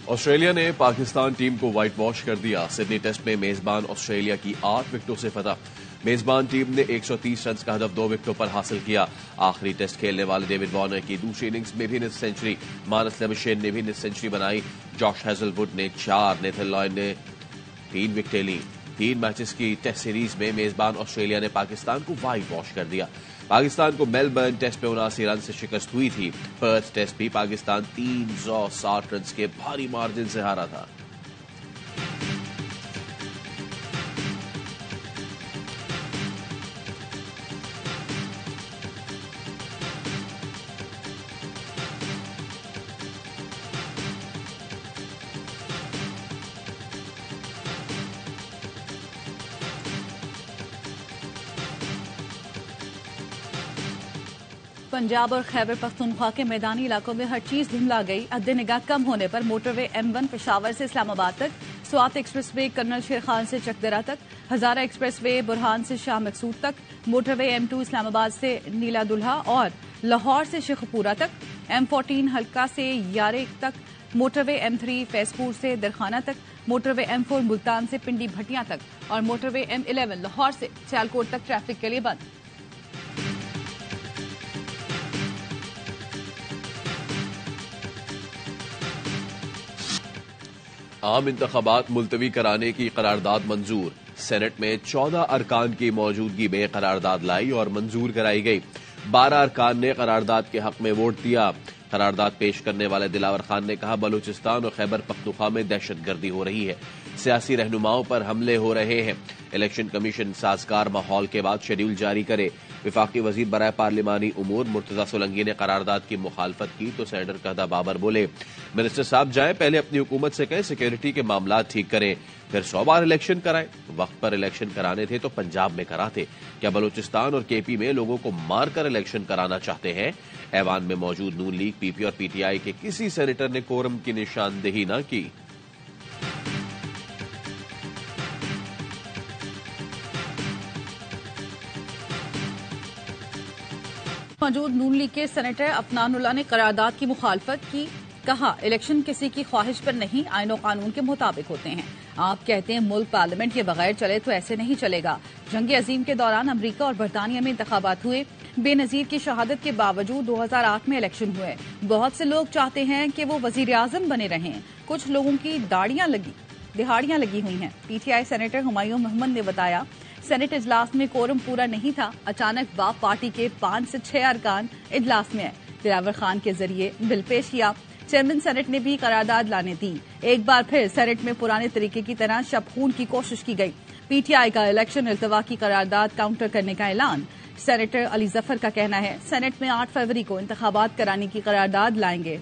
Australia ने Pakistan team को white wash कर दिया। सिडनी टेस्ट में मेजबान ऑस्ट्रेलिया की 8 विकेटों से फतह। मेजबान टीम ने 130 रन का हदफ 2 विकेटों पर हासिल किया। आखिरी टेस्ट खेलने वाले डेविड वार्नर की दूसरी इनिंग्स में भी निस्फ सेंचुरी, मानस लेमिशेन ने भी निस्फ सेंचुरी बनाई। जॉश हेजलवुड ने 4, नेथन लॉयन ने 3 विकेटें ली। 3 मैचेस की टेस्ट सीरीज में मेजबान ऑस्ट्रेलिया ने पाकिस्तान को व्हाइट वॉश कर दिया। पाकिस्तान को मेलबर्न टेस्ट में 79 रन से शिकस्त हुई थी। पर्थ टेस्ट भी पाकिस्तान 360 रन के भारी मार्जिन से हारा था। पंजाब और खैबर पख्तूनख्वा के मैदानी इलाकों में हर चीज धुंधला गई। अद्दे निगाह कम होने पर मोटरवे M1 पेशावर से इस्लामाबाद तक, स्वात एक्सप्रेसवे कर्नल शेर खान से चकदरा तक, हजारा एक्सप्रेसवे बुरहान से शाह मकसूद तक, मोटरवे M2 इस्लामाबाद से नीला दुल्हा और लाहौर से शेखपुरा तक, M14 हल्का से यारेक तक, मोटरवे M3 फैजपुर से दरखाना तक, मोटरवे M4 मुल्तान से पिंडी भटियां तक और मोटरवे M11 लाहौर से सियालकोट तक ट्रैफिक के लिए बंद। आम इंतखाबात मुलतवी कराने की करारदाद मंजूर। सेनेट में 14 अरकान की मौजूदगी में करारदाद लाई और मंजूर कराई गई। 12 अरकान ने करारदाद के हक में वोट दिया। करारदाद पेश करने वाले दिलावर खान ने कहा, बलूचिस्तान और खैबर पख्तूनख्वा में दहशतगर्दी हो रही है, सियासी रहनुमाओं पर हमले हो रहे हैं। इलेक्शन कमीशन साजगार माहौल के बाद शेड्यूल जारी करे। विफाकी वजीर बराए पार्लिमानी उमूर मुर्तजा सोलंकी ने करारदाद की मुखालफत की तो सेनेटर कहदा बाबर बोले, मिनिस्टर साहब जाएं, पहले अपनी हुकूमत से कहें सिक्योरिटी के मामला ठीक करें, फिर 100 बार इलेक्शन कराएं। वक्त पर इलेक्शन कराने थे तो पंजाब में कराते। क्या बलूचिस्तान और केपी में लोगों को मारकर इलेक्शन कराना चाहते हैं? ऐवान में मौजूद नून लीग, पीपी और पीटीआई के किसी सेनेटर ने कोरम की निशानदेही न की। मौजूद नून लीग के सेनेटर अफनानुल्लाह ने करारदाद की मुखालफत की। कहा, इलेक्शन किसी की ख्वाहिश पर नहीं, आईन और कानून के मुताबिक होते हैं। आप कहते हैं मुल्क पार्लियामेंट के बगैर चले तो ऐसे नहीं चलेगा। जंग अजीम के दौरान अमरीका और बरतानिया में इंतखाबात हुए। बेनजीर की शहादत के बावजूद 2008 में इलेक्शन हुए। बहुत से लोग चाहते हैं कि वो वजीर आजम बने रहें। कुछ लोगों की दिहाड़ियां लगी हुई हैं। पीटीआई सेनेटर हुमायूं मोहम्मद ने बताया, सेनेट इजलास में कोरम पूरा नहीं था। अचानक बाप पार्टी के 5 से 6 अरकान इजलास में आए। दिलावर खान के जरिए बिल पेश किया। चेयरमैन सेनेट ने भी करारदाद लाने दी। एक बार फिर सेनेट में पुराने तरीके की तरह शबखून की कोशिश की गई। पीटीआई का इलेक्शन इल्तवा की करारदाद काउंटर करने का ऐलान। सेनेटर अली जफर का कहना है, सेनेट में 8 फरवरी को इंतखाबात कराने की करारदाद लाएंगे।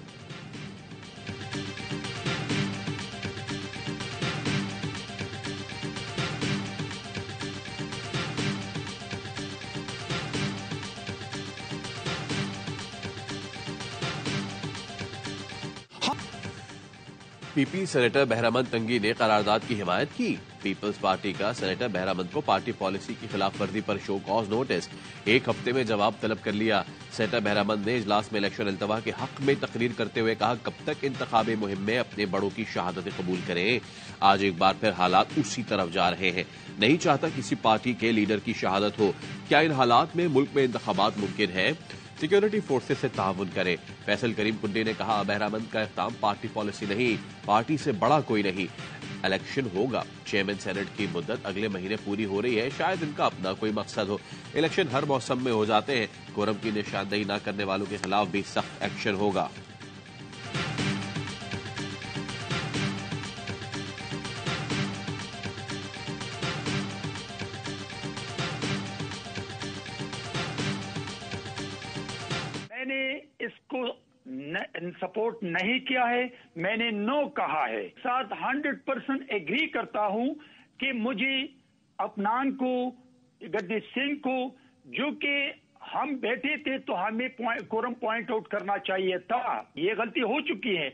पीपी सेनेटर बहरामंद तंगी ने करारदाद की हिमायत की। पीपल्स पार्टी का सेनेटर बहरामंद को पार्टी पॉलिसी की खिलाफ वर्जी पर शो कॉज नोटिस, 1 हफ्ते में जवाब तलब कर लिया। सेनेटर बहरामंद ने इजलास में इलेक्शन इल्तवा के हक में तकरीर करते हुए कहा, कब तक इंतखाबी मुहिम में अपने बड़ों की शहादतें कबूल करें। आज एक बार फिर हालात उसी तरफ जा रहे हैं। नहीं चाहता किसी पार्टी के लीडर की शहादत हो। क्या इन हालात में मुल्क में इंतखाबात मुमकिन है? सिक्योरिटी फोर्सेस से ताउन करे। फैसल करीम कुंडी ने कहा, बहरामंद का इख्ताम पार्टी पॉलिसी नहीं, पार्टी से बड़ा कोई नहीं। इलेक्शन होगा। चेयरमैन सेनेट की मुद्दत अगले महीने पूरी हो रही है, शायद इनका अपना कोई मकसद हो। इलेक्शन हर मौसम में हो जाते हैं। कोरम की निशानदेही न करने वालों के खिलाफ भी सख्त एक्शन होगा। मैंने इसको सपोर्ट नहीं किया है, मैंने नो कहा है। साथ 100% एग्री करता हूं कि मुझे अफनान को, गद्दी सिंह को, जो कि हम बैठे थे तो हमें कोरम पॉइंट आउट करना चाहिए था। ये गलती हो चुकी है।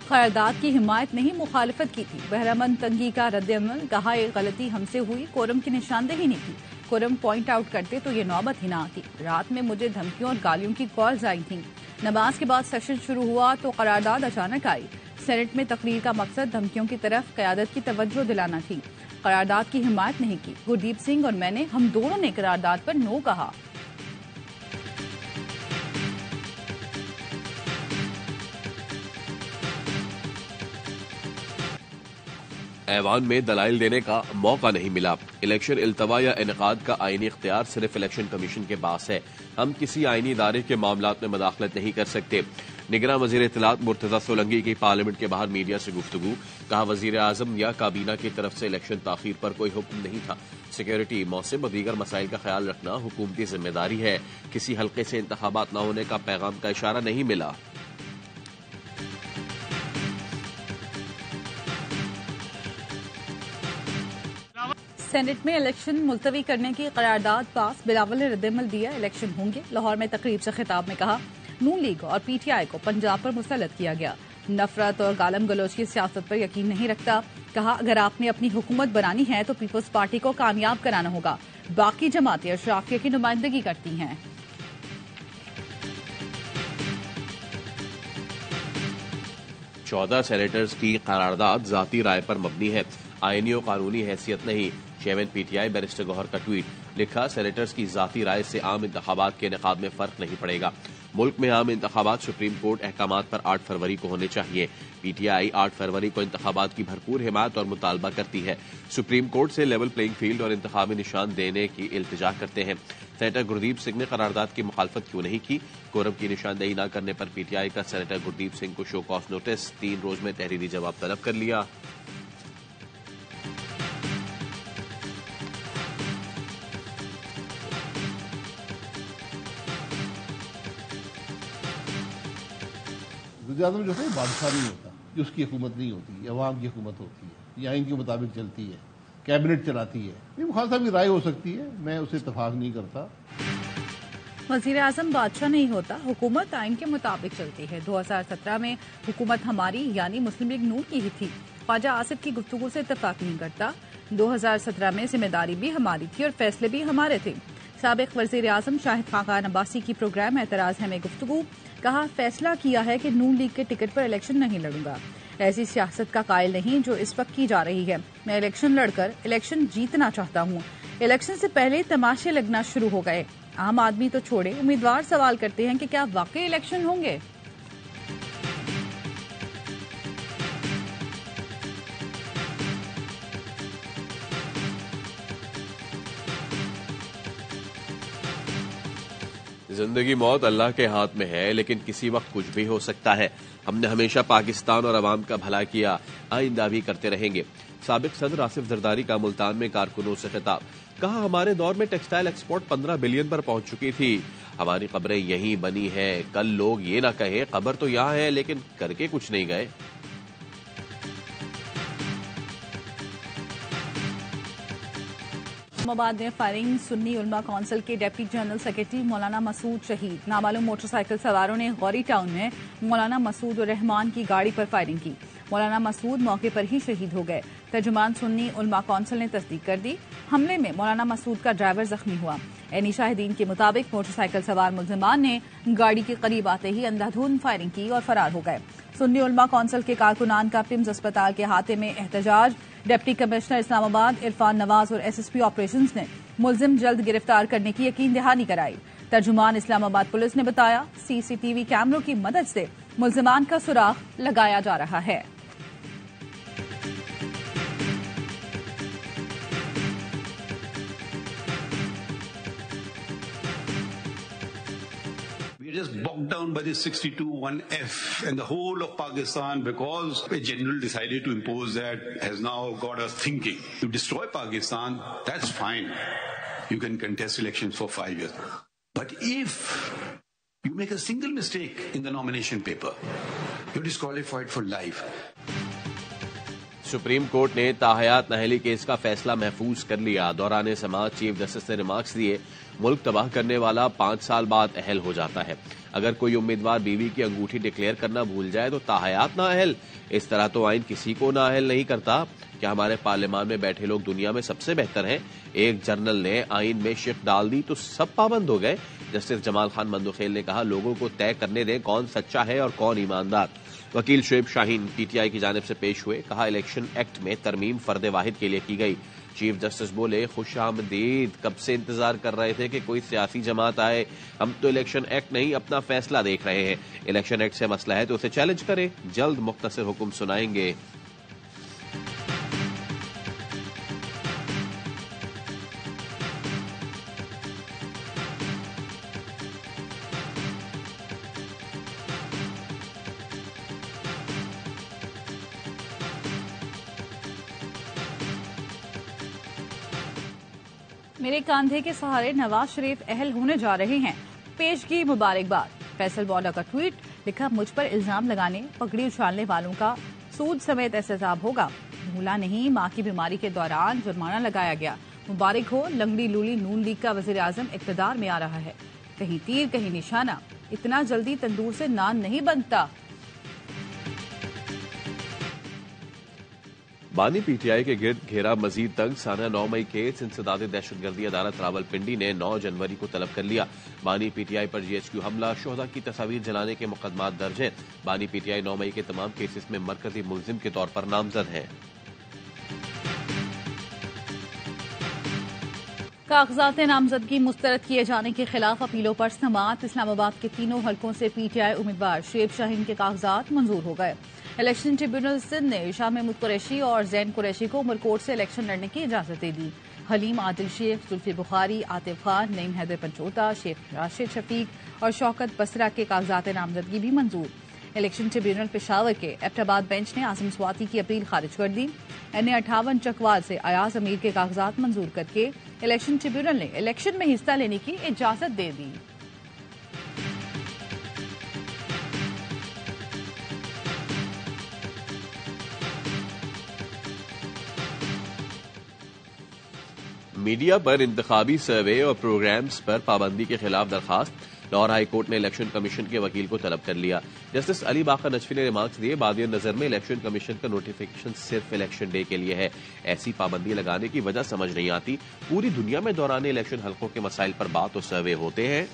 करारदाद की हिमायत नहीं, मुखालिफत की थी। बहरामंद तंगी का रद्द-ए-अमल, कहा, एक गलती हमसे हुई, कोरम की निशानदेही नहीं की। कोरम पॉइंट आउट करते तो ये नौबत ही ना आती। रात में मुझे धमकियों और गालियों की कॉल्स आई थी। नमाज के बाद सेशन शुरू हुआ तो करारदाद अचानक आई। सेनेट में तकरीर का मकसद धमकियों की तरफ क़यादत की तवज्जो दिलाना थी। करारदाद की हिमायत नहीं की। गुरदीप सिंह और मैंने, हम दोनों ने करारदाद पर नो कहा। ऐवान में दलाइल देने का मौका नहीं मिला। इलेक्शन इल्तवा या इनेकाद का आईनी इख्तियार सिर्फ इलेक्शन कमीशन के पास है। हम किसी आईनी इदारे के मामलात में मदाखलत नहीं कर सकते। निगरान वजीर इत्तलात मुर्तजा सोलंकी की पार्लियामेंट के बाहर मीडिया से गुफ्तगू। कहा, वजीर आजम या काबीना की तरफ से इलेक्शन ताखीर पर कोई हुक्म नहीं था। सिक्योरिटी, मौसम और दीगर मसाइल का ख्याल रखना हुकूमती जिम्मेदारी है। किसी हल्के से इंतखाबात न होने का पैगाम का इशारा नहीं मिला। सेनेट में इलेक्शन मुलतवी करने की करारदाद पास। बिलावल ने रद्दमल दिया, इलेक्शन होंगे। लाहौर में तकरीब से खिताब में कहा, नून लीग और पीटीआई को पंजाब पर मुसल्लत किया गया। नफरत और गालम गलोच की सियासत पर यकीन नहीं रखता। कहा, अगर आपने अपनी हुकूमत बनानी है तो पीपल्स पार्टी को कामयाब कराना होगा। बाकी जमातें अशराफिया की नुमाइंदगी करती हैं। 14 सेनेटर्स की करारदाद जाती राय पर मबनी है, आईनी और कानूनी हैसियत नहीं। चेयरमैन पीटीआई बैरिस्टर गौहर का ट्वीट। लिखा, सेनेटर्स की जाती राय से आम इंतखाबात के इनेकाद में फर्क नहीं पड़ेगा। मुल्क में आम इंतखाबात सुप्रीम कोर्ट अहकामात पर 8 फरवरी को होने चाहिए। पीटीआई 8 फरवरी को इंतखाबात की भरपूर हिमायत और मुतालबा करती है। सुप्रीम कोर्ट से लेवल प्लेइंग फील्ड और इंतखाबी निशान देने की इल्तिजा करते हैं। सेनेटर गुरदीप सिंह ने करारदाद की मुखालफत क्यों नहीं की? कोरम की निशानदेही न करने पर पीटीआई का सेनेटर गुरदीप सिंह को शो कॉज नोटिस। 3 रोज में तहरीरी जवाब तलब कर लिया। वज़ीर-ए-आज़म जो है बादशाह नहीं होता, ये उसकी हुकूमत नहीं होती, ये अवाम की हुकूमत होती है, ये आइन के मुताबिक चलती है, कैबिनेट चलाती है। ये मुखालिफ की राय हो सकती है, मैं उसे इत्तफाक नहीं करता। वज़ीर आज़म बादशाह नहीं होता, हुकूमत आइन के मुताबिक चलती है। 2017 में हुकूमत हमारी यानी मुस्लिम लीग नून की ही थी। ख्वाजा आसिफ की गुफ्तगू से इत्तफाक नहीं करता। 2017 में जिम्मेदारी भी हमारी थी और फैसले भी हमारे थे। साबिक वज़ीर आज़म शाहिद खाकान अब्बासी की प्रोग्राम एतराज़ है में गुफ्तगू। कहा, फैसला किया है कि नून लीग के टिकट पर इलेक्शन नहीं लड़ूंगा। ऐसी सियासत का कायल नहीं जो इस वक्त की जा रही है। मैं इलेक्शन लड़कर इलेक्शन जीतना चाहता हूँ। इलेक्शन से पहले तमाशे लगना शुरू हो गए। आम आदमी तो छोड़े, उम्मीदवार सवाल करते हैं कि क्या वाकई इलेक्शन होंगे। जिंदगी मौत अल्लाह के हाथ में है, लेकिन किसी वक्त कुछ भी हो सकता है। हमने हमेशा पाकिस्तान और अवाम का भला किया, आइंदा भी करते रहेंगे। साबिक सदर आसिफ जरदारी का मुल्तान में कारकुनों से खिताब। कहा, हमारे दौर में टेक्सटाइल एक्सपोर्ट 15 बिलियन पर पहुंच चुकी थी। हमारी कब्रें यहीं बनी हैं। कल लोग ये ना कहे कब्र तो यहाँ है लेकिन करके कुछ नहीं गए। इस्लामाबाद में फायरिंग। सुन्नी उलमा काउंसिल के डिप्टी जनरल सेक्रेटरी मौलाना मसूद शहीद। नामालूम मोटरसाइकिल सवारों ने गौरी टाउन में मौलाना मसूद और रहमान की गाड़ी पर फायरिंग की। मौलाना मसूद मौके पर ही शहीद हो गए। तर्जुमान सुन्नी उलमा काउंसिल ने तस्दीक कर दी। हमले में मौलाना मसूद का ड्राइवर जख्मी हुआ। एनी शाहिदीन के मुताबिक मोटरसाइकिल सवार मुल्जिमान ने गाड़ी के करीब आते ही अंधाधुंध फायरिंग की और फरार हो गए। सुन्नी उलमा काउंसिल के कारकुनान का पिम्स अस्पताल के अहाते में एहतजाज। डिप्टी कमिश्नर इस्लामाबाद इरफान नवाज और एसएसपी ऑपरेशंस ने मुलजिम जल्द गिरफ्तार करने की यकीन दहानी कराई। तर्जुमान इस्लामाबाद पुलिस ने बताया, सीसीटीवी कैमरों की मदद से मुलजिमान का सुराग लगाया जा रहा है। Just bogged down by this 62(1)(f) and the whole of Pakistan, because a general decided to impose that, has now got us thinking to destroy Pakistan. That's fine. You can contest elections for 5 years. But if you make a single mistake in the nomination paper, you're disqualified for life. Supreme court ने ताहयात नाअहली case का फैसला महफूज कर लिया। दौरान समाअत chief justice ने remarks दिए, मुल्क तबाह करने वाला 5 साल बाद अहल हो जाता है। अगर कोई उम्मीदवार बीवी की अंगूठी डिक्लेयर करना भूल जाए तो ताहयात नाअहल। इस तरह तो आइन किसी को नाअहल नहीं करता। क्या हमारे पार्लियामान में बैठे लोग दुनिया में सबसे बेहतर हैं? एक जर्नल ने आइन में शिक डाल दी तो सब पाबंद हो गए। जस्टिस जमाल खान मंदुखेल ने कहा, लोगों को तय करने दें कौन सच्चा है और कौन ईमानदार। वकील शुएब शाहीन पीटीआई की जानिब से पेश हुए। कहा, इलेक्शन एक्ट में तरमीम फर्द वाहिद के लिए की गई। चीफ जस्टिस बोले, खुशामदीद, कब से इंतजार कर रहे थे कि कोई सियासी जमात आए। हम तो इलेक्शन एक्ट नहीं अपना फैसला देख रहे हैं। इलेक्शन एक्ट से मसला है तो उसे चैलेंज करें, जल्द मुख्तसर हुक्म सुनाएंगे। मेरे कांधे के सहारे नवाज शरीफ अहल होने जा रहे हैं, पेश की मुबारकबाद। फैसल बॉर्डर का ट्वीट, लिखा, मुझ पर इल्जाम लगाने पगड़ी उछालने वालों का सूद समेत एहतसाब होगा। भूला नहीं, मां की बीमारी के दौरान जुर्माना लगाया गया। मुबारक हो, लंगड़ी लूली नून लीग का वजीर आजम इक्तदार में आ रहा है। कहीं तीर कहीं निशाना, इतना जल्दी तंदूर से नान नहीं बनता। बानी पीटीआई के गिर्द घेरा मजीद तंग। साना 9 मई केस इंसदाद दहशतगर्दी अदालत रावलपिंडी ने 9 जनवरी को तलब कर लिया। बानी पीटीआई पर जीएचक्यू हमला, शोहदा की तस्वीर जलाने के मुकदमात दर्ज हैं। बानी पीटीआई 9 मई के तमाम केसेस में मरकजी मुलजिम के तौर पर नामजद हैं। कागजात नामजदगी मुस्तरद किए जाने के खिलाफ अपीलों पर समाअत। इस्लामाबाद के तीनों हलकों से पीटीआई उम्मीदवार शुएब शाहीन के कागजात मंजूर हो गए। इलेक्शन ट्रिब्यूनल सिंध ने शाह महमूद कुरैशी और जैन कुरैशी को उमरकोट से इलेक्शन लड़ने की इजाजत दे दी। हलीम आदिल शेख, जुल्फी बुखारी, आतिफ खान, नईम हैदर पंचोता, शेख राशिद शफीक और शौकत बसरा के कागजात नामजदगी भी मंजूर। इलेक्शन ट्रिब्यूनल पेशावर के एबटाबाद बेंच ने आजम स्वाति की अपील खारिज कर दी। NA58 चकवाल से अयाज अमीर के कागजात मंजूर करके इलेक्शन ट्रिब्यूनल ने इलेक्शन में हिस्सा लेने की इजाजत दे दी। मीडिया पर इंतखाबी सर्वे और प्रोग्राम्स पर पाबंदी के खिलाफ दरखास्त। लाहौर हाई कोर्ट ने इलेक्शन कमीशन के वकील को तलब कर लिया। जस्टिस अली बाकर नजफी ने रिमार्क्स दिए, बादिया नजर में इलेक्शन कमीशन का नोटिफिकेशन सिर्फ इलेक्शन डे के लिए है। ऐसी पाबंदी लगाने की वजह समझ नहीं आती। पूरी दुनिया में दौरान इलेक्शन हल्कों के मसाइल पर बात और सर्वे होते हैं।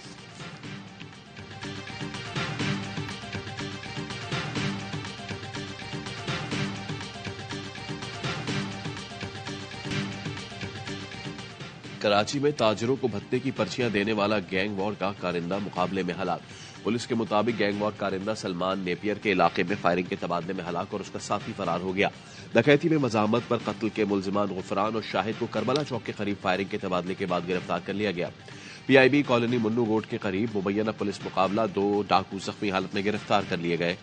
कराची में ताजरों को भत्ते की पर्चियां देने वाला गैंग वॉर का कारिंदा मुकाबले में हलाक। पुलिस के मुताबिक गैंग वॉर कारिंदा सलमान नेपियर के इलाके में फायरिंग के तबादले में हलाक और उसका साथी फरार हो गया। डकैती में मजामत पर कत्ल के मुलजिमान गुफरान और शाहिद को करबला चौक के करीब फायरिंग के तबादले के बाद गिरफ्तार कर लिया गया। PIB कॉलोनी मुन्नू गोट के करीब मुबैना पुलिस मुकाबला, 2 डाकू जख्मी हालत में गिरफ्तार कर लिए गए।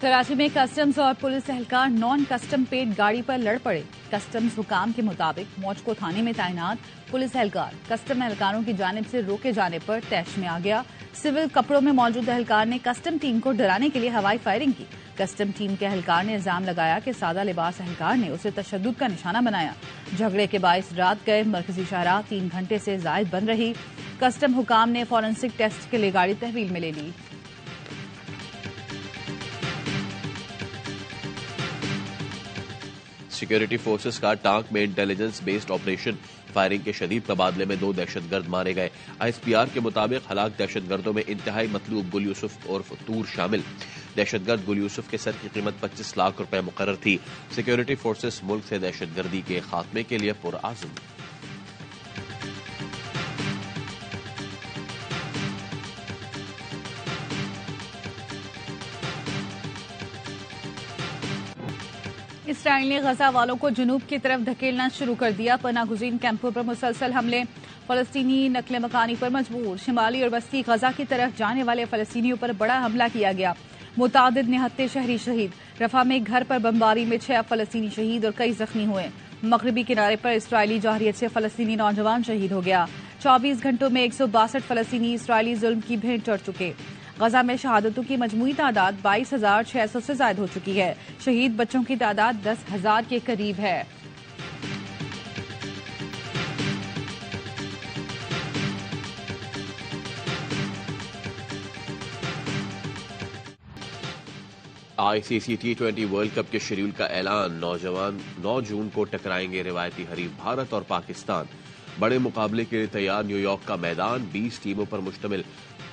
कराची में कस्टम्स और पुलिस एहलकार नॉन कस्टम पेड गाड़ी पर लड़ पड़े। कस्टम्स हुकाम के मुताबिक मौजको थाने में तैनात पुलिस एहलकार कस्टम एहलकारों की जानिब से रोके जाने पर तैश में आ गया। सिविल कपड़ों में मौजूद एहलकार ने कस्टम टीम को डराने के लिए हवाई फायरिंग की। कस्टम टीम के एहलकार ने इल्जाम लगाया कि सादा लिबास एहलकार ने उसे तशद्दुद का निशाना बनाया। झगड़े के बायस रात गए मरकजी शाहराह 3 घंटे से जायद बंद रही। कस्टम हुकाम ने फॉरेंसिक टेस्ट के लिए गाड़ी तहवील में ले ली। सिक्योरिटी फोर्सेस का टांक में इंटेलिजेंस बेस्ड ऑपरेशन, फायरिंग के शदीद तबादले में 2 दहशतगर्द मारे गए। ISPR के मुताबिक हलाक दहशतगर्दों में इंतहाई मतलूब गुल यूसुफ और तूर शामिल। दहशतगर्द गुल यूसुफ के सर की कीमत 25 लाख रुपए मुकर्रर थी। सिक्योरिटी फोर्सेस मुल्क से दहशतगर्दी के खात्मे के लिए पुरआज़म। इसराइल ने गजा वालों को जुनूब की तरफ धकेलना शुरू कर दिया। पनागुज़ीन कैंपों पर मुसलसल हमले, फलस्तीनी नकले मकानी पर मजबूर। शिमाली और वस्ती गजा की तरफ जाने वाले फलस्तीनियों पर बड़ा हमला किया गया। मुतादिद निहत्ते शहरी शहीद। रफा में एक घर पर बमबारी में 6 फलस्तीनी शहीद और कई जख्मी हुए। मगरबी किनारे पर इसराइली जारहियत से फलस्तीनी नौजवान शहीद हो गया। 24 घंटों में 162 फलस्तीनी इसराइली जुल्म की भेंट चढ़ चुके। गजा में शहादतों की मजमूई तादाद 22,600 से ज्यादा हो चुकी है। शहीद बच्चों की तादाद 10,000 के करीब है। आईसीसी T20 वर्ल्ड कप के शेड्यूल का ऐलान। नौजवान 9 जून को टकराएंगे रिवायती हरीफ भारत और पाकिस्तान। बड़े मुकाबले के लिए तैयार न्यूयॉर्क का मैदान। 20 टीमों पर मुश्तमिल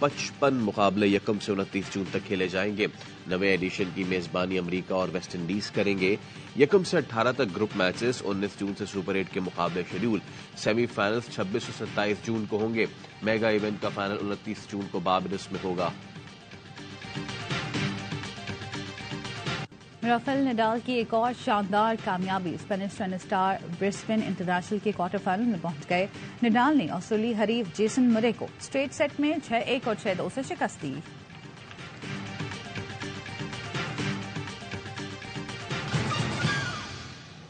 55 मुकाबले 1 से 29 जून तक खेले जाएंगे। नवे एडिशन की मेजबानी अमेरिका और वेस्ट इंडीज करेंगे। 1 से 18 तक ग्रुप मैचेस। 19 जून से सुपर 8 के मुकाबले शेड्यूल। सेमीफाइनल्स 26 से 27 जून को होंगे। मेगा इवेंट का फाइनल 29 जून को बारबेडोस में होगा। राफेल नडाल की एक और शानदार कामयाबी। Spanish tennis star Brisbane international के क्वार्टर फाइनल में पहुंच गए। नडाल ने ऑस्ट्रेलियाई हरीफ जेसन मरे को स्ट्रेट सेट में 6-1 और 6-2 से शिकस्त दी।